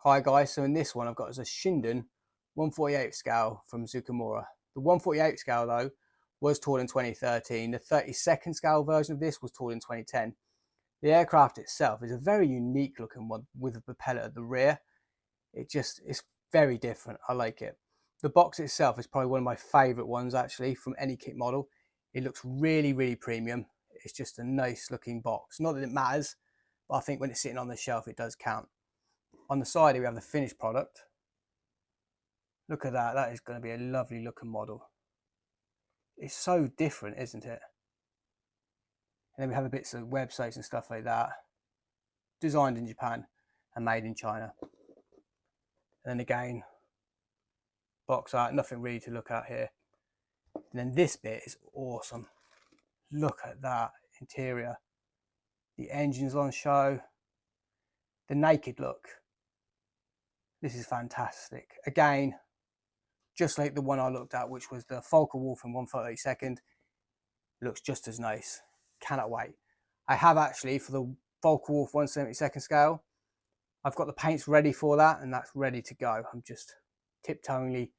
Hi guys, so in this one I've got as a ShinDen 1/48th scale from Zoukei Mura. The 1/48th scale though was taught in 2013. The 32nd scale version of this was taught in 2010. The aircraft itself is a very unique looking one with a propeller at the rear. It's very different. I like it. The box itself is probably one of my favourite ones actually from any kit model. It looks really premium. It's just a nice looking box. Not that it matters, but I think when it's sitting on the shelf it does count. On the side here we have the finished product. Look at that, that is going to be a lovely looking model. It's so different, isn't it? And then we have a bits of websites and stuff like that. Designed in Japan and made in China. And then again, box art, nothing really to look at here. And then this bit is awesome. Look at that interior. The engine's on show. The naked look. This is fantastic. Again, just like the one I looked at, which was the Focke-Wulf in 1/32nd. It looks just as nice. Cannot wait. I have actually, for the Focke-Wulf 1/72nd scale, I've got the paints ready for that, and that's ready to go. I'm just tiptoeingly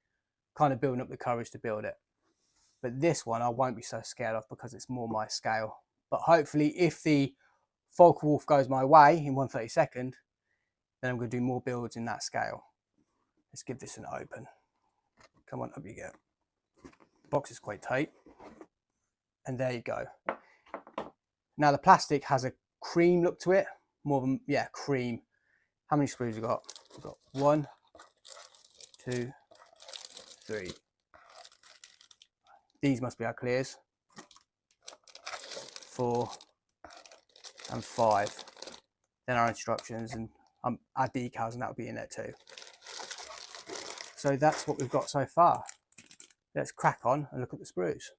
kind of building up the courage to build it. But this one I won't be so scared of because it's more my scale. But hopefully if the Focke-Wulf goes my way in 1/32nd, then I'm going to do more builds in that scale. Let's give this an open. Come on, up you go. Box is quite tight. And there you go. Now the plastic has a cream look to it. More than, yeah, cream. How many sprues have we got? We've got 1, 2, 3. These must be our clears. 4 and 5. Then our instructions and our decals, and that'll be in there too. So that's what we've got so far. Let's crack on and look at the sprues.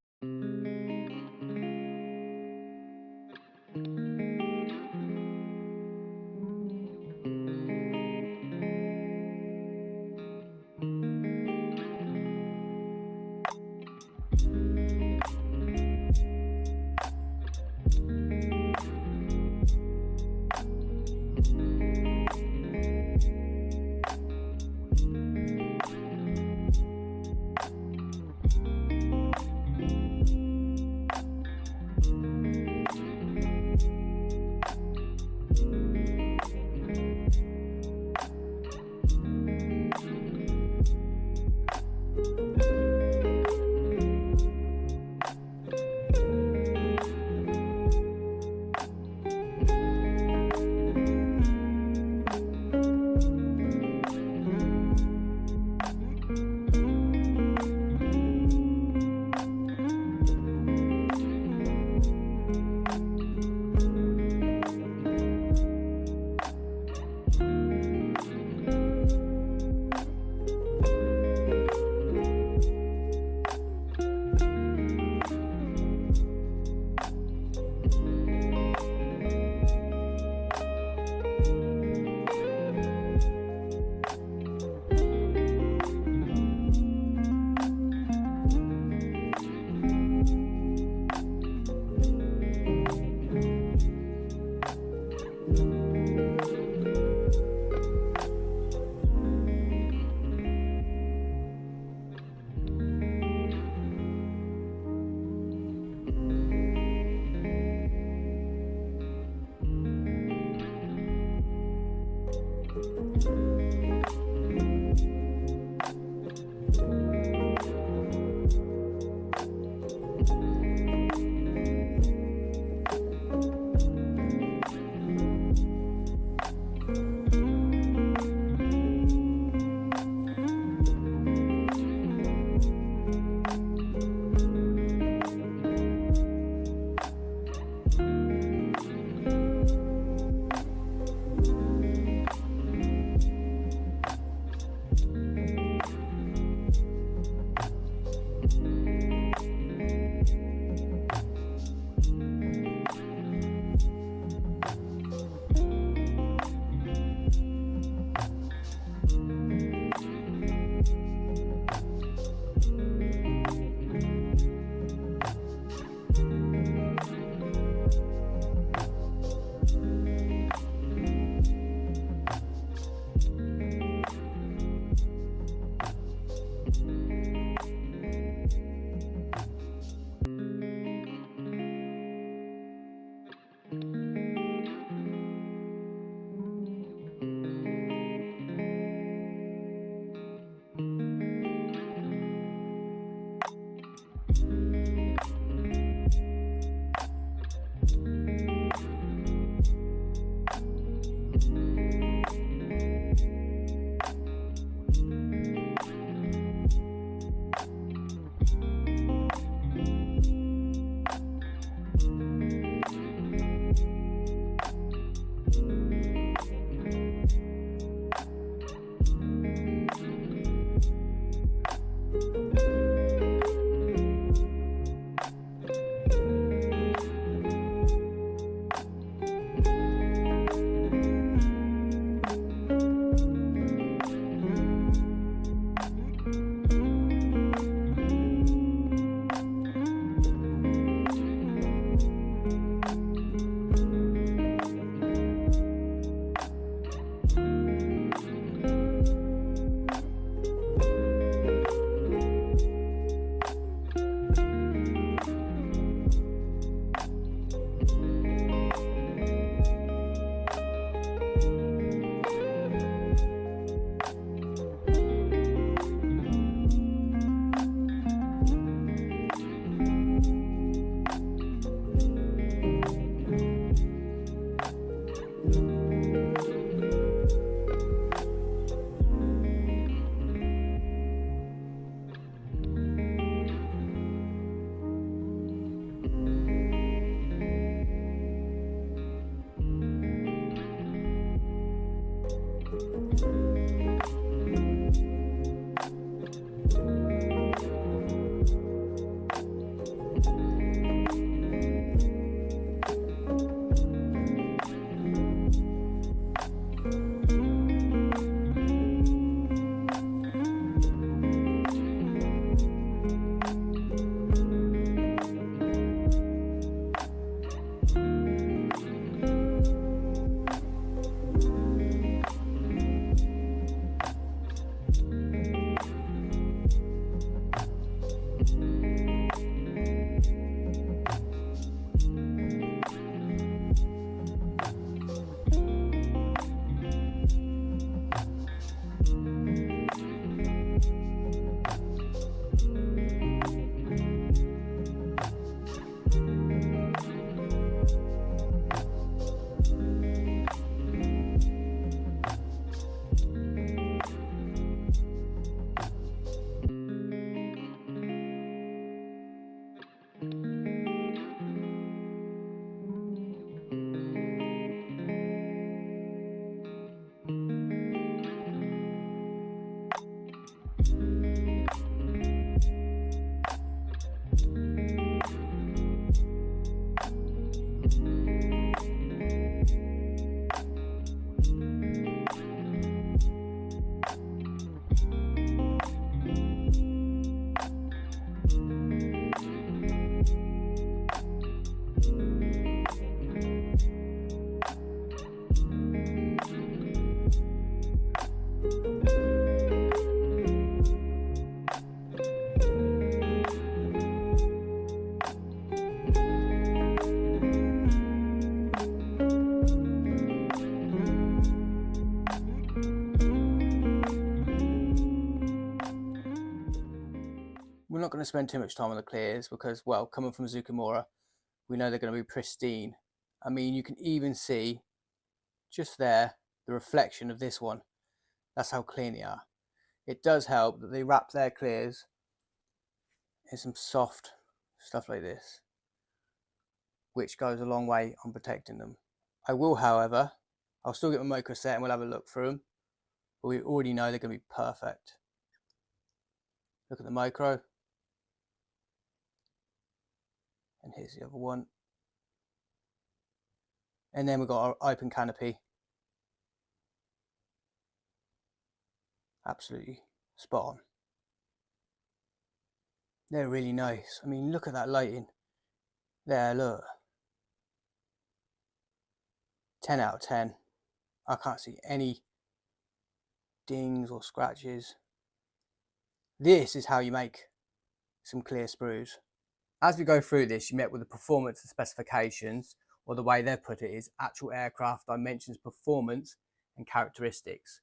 We're not going to spend too much time on the clears because, well, coming from Zoukei Mura, we know they're going to be pristine. I mean, you can even see just there the reflection of this one. That's how clean they are. It does help that they wrap their clears in some soft stuff like this, which goes a long way on protecting them. I will, however, I'll still get my micro set and we'll have a look through them, but we already know they're going to be perfect. Look at the micro. And here's the other one. And then we've got our open canopy. Absolutely spot on. They're really nice. I mean, look at that lighting. There, look. 10 out of 10. I can't see any dings or scratches. This is how you make some clear sprues. As we go through this, you met with the performance and specifications, or the way they've put it is actual aircraft dimensions, performance and characteristics.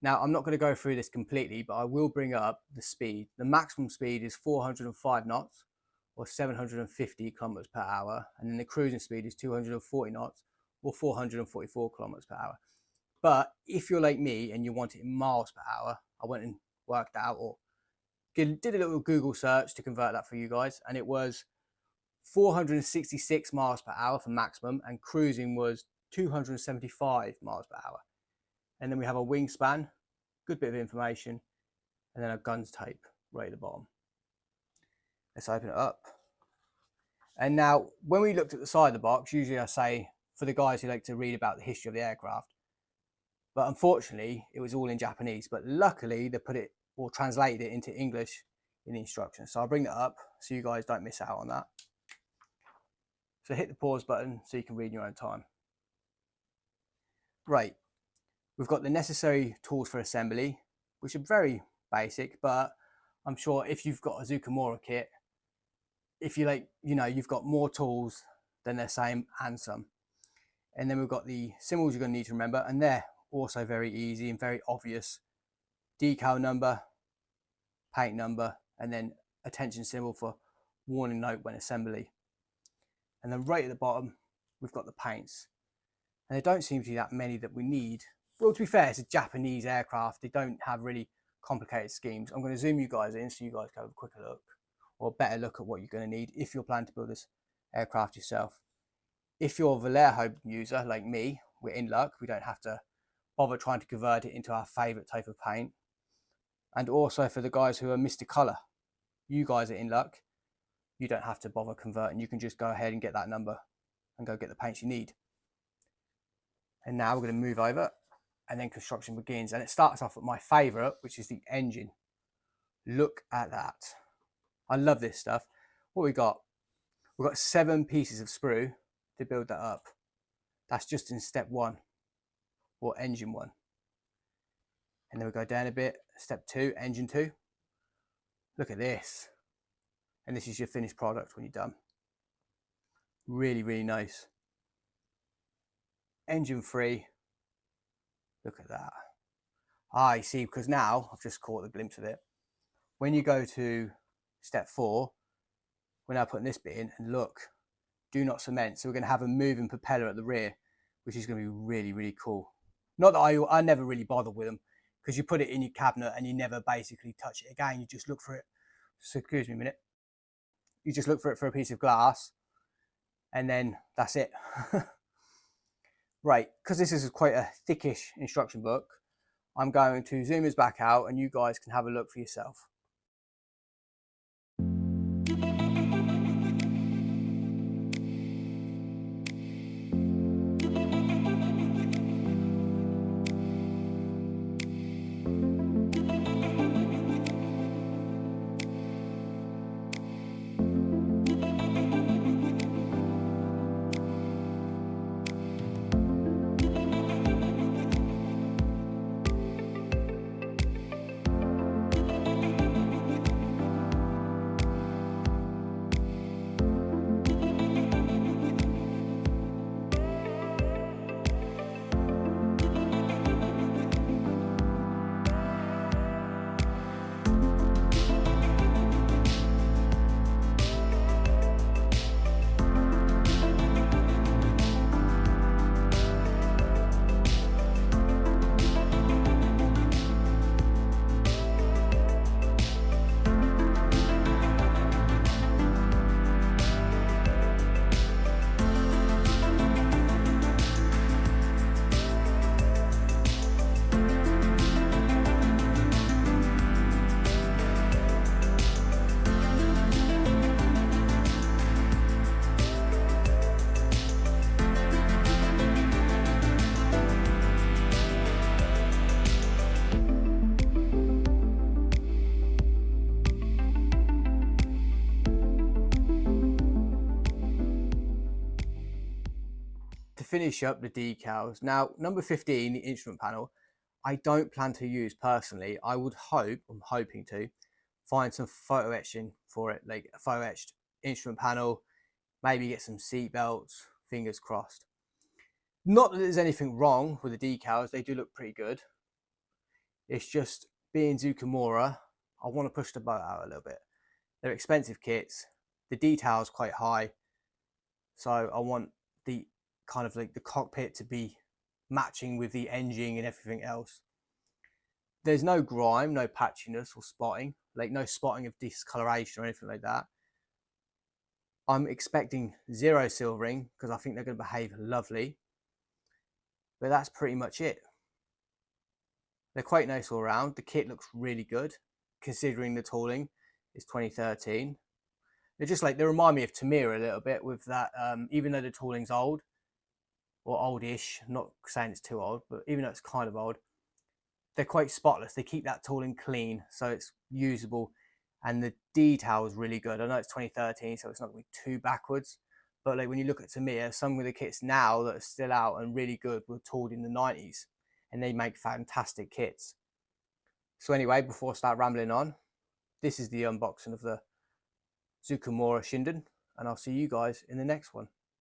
Now, I'm not going to go through this completely, but I will bring up the speed. The maximum speed is 405 knots or 750 kilometers per hour. And then the cruising speed is 240 knots or 444 kilometers per hour. But if you're like me and you want it in miles per hour, I went and worked out, or did a little Google search to convert that for you guys. And it was 466 miles per hour for maximum, and cruising was 275 miles per hour. And then we have a wingspan, good bit of information, and then a guns tape right at the bottom. Let's open it up. And now, when we looked at the side of the box, usually I say, for the guys who like to read about the history of the aircraft, but unfortunately, it was all in Japanese. But luckily, they put it, or translated it into English in the instructions. So I'll bring that up so you guys don't miss out on that. So hit the pause button so you can read in your own time. Right. We've got the necessary tools for assembly, which are very basic, but I'm sure if you've got a Zoukei Mura kit, if you like, you've got more tools than they're saying and some. And then we've got the symbols you're going to need to remember, and they're also very easy and very obvious. Decal number, paint number, and then attention symbol for warning note when assembly. And then right at the bottom, we've got the paints. And there don't seem to be that many that we need. Well, to be fair, it's a Japanese aircraft. They don't have really complicated schemes. I'm going to zoom you guys in so you guys can have a quicker look, or a better look at what you're going to need if you're planning to build this aircraft yourself. If you're a Vallejo user like me, we're in luck. We don't have to bother trying to convert it into our favorite type of paint. And also for the guys who are Mr. Color, you guys are in luck. You don't have to bother converting. You can just go ahead and get that number and go get the paints you need. And now we're going to move over, and then construction begins. And it starts off with my favorite, which is the engine. Look at that. I love this stuff. What we got? We've got 7 pieces of sprue to build that up. That's just in step 1, or engine 1. And then we go down a bit, step 2, engine 2. Look at this. And this is your finished product when you're done. Really, really nice. Engine 3. Look at that. Ah, you see, because now I've just caught a glimpse of it. When you go to step 4, we're now putting this bit in, and look, do not cement. So we're going to have a moving propeller at the rear, which is going to be really, really cool. Not that I never really bother with them, because you put it in your cabinet and you never basically touch it again. You just look for it. So excuse me a minute. You just look for it for a piece of glass, and then that's it. Right, because this is quite a thickish instruction book, I'm going to zoom us back out and you guys can have a look for yourself. To finish up the decals, now number 15, the instrument panel, I don't plan to use personally. I would hope, I'm hoping to, find some photo etching for it, like a photo etched instrument panel, maybe get some seat belts, fingers crossed. Not that there's anything wrong with the decals, they do look pretty good. It's just, being Zoukei Mura, I want to push the boat out a little bit. They're expensive kits, the detail's quite high, so I want the kind of like the cockpit to be matching with the engine and everything else. There's no grime, no patchiness or spotting, like no spotting of discoloration or anything like that. I'm expecting zero silvering because I think they're going to behave lovely. But that's pretty much it. They're quite nice all around. The kit looks really good considering the tooling is 2013. They're just like, they remind me of Tamira a little bit with that, even though the tooling's old or oldish, I'm not saying it's too old, but even though it's kind of old, they're quite spotless. They keep that tooling clean so it's usable, and the detail is really good. I know it's 2013, so it's not going to be too backwards, but like when you look at Tamir, some of the kits now that are still out and really good were tooled in the 90s, and they make fantastic kits. So anyway, before I start rambling on, this is the unboxing of the Zoukei Mura ShinDen, and I'll see you guys in the next one.